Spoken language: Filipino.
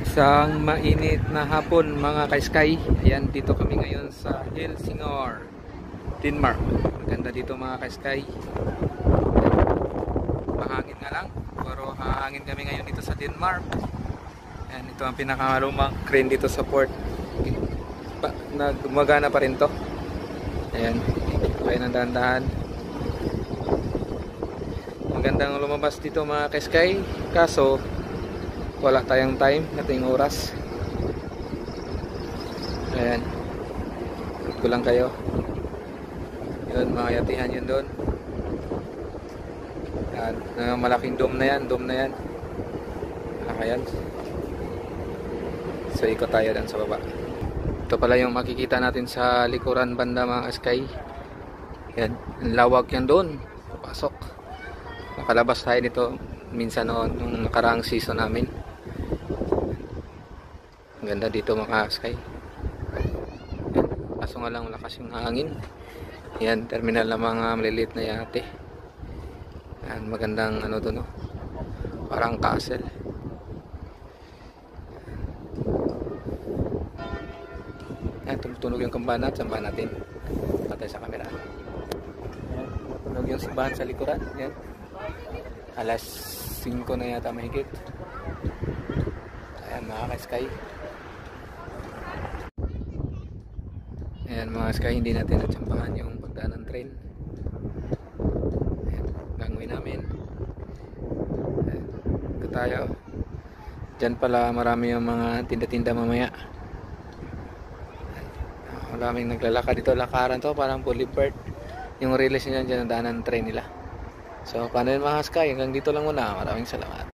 Isang mainit na hapon mga ka-sky. Ayan, dito kami ngayon sa Helsingør, Denmark. Maganda dito mga ka-sky. Mahangin nga lang, pero hahangin kami ngayon dito sa Denmark. Ayan, ito ang pinakamalumang crane dito sa port. Gumagana pa rin to. Ayan, kaya ng dahan-dahan. Magandang lumabas dito mga ka-sky, kaso wala tayong time, nating oras. Ayan, ikot ko lang kayo. Yun, mga yatihan yun doon. Ayan, malaking dome na yan, ayan. So ikot tayo dan sa baba. Ito pala yung makikita natin sa likuran banda mga sky. Ayan, ang lawak yan doon, papasok. Nakalabas tayo nito minsan noon, nung nakaraang season namin. Ang ganda dito mga sky. Kaso nga lang malakas yung hangin. Yan, terminal ng mga maliliit na yate. Yan, magandang ano to, no? Parang castle. Yan, tumutunog yung kampana at sambahan natin. Patay sa camera. Yan, tumutunog yung simbahan sa likuran. Yan. Alas 5 na yata mahigit. Ayan mga sky. Ayan mga sky, hindi natin natsampahan yung pagdaan ng train. Ayan, gagawin namin. Ayan, ito tayo. Diyan pala marami yung mga tinda-tinda mamaya. Ayan, maraming naglalakad dito. Lakaran to, parang boulevard. Yung release nyo dyan ang daan ng train nila. So paano yun mga sky, hanggang dito lang muna. Maraming salamat.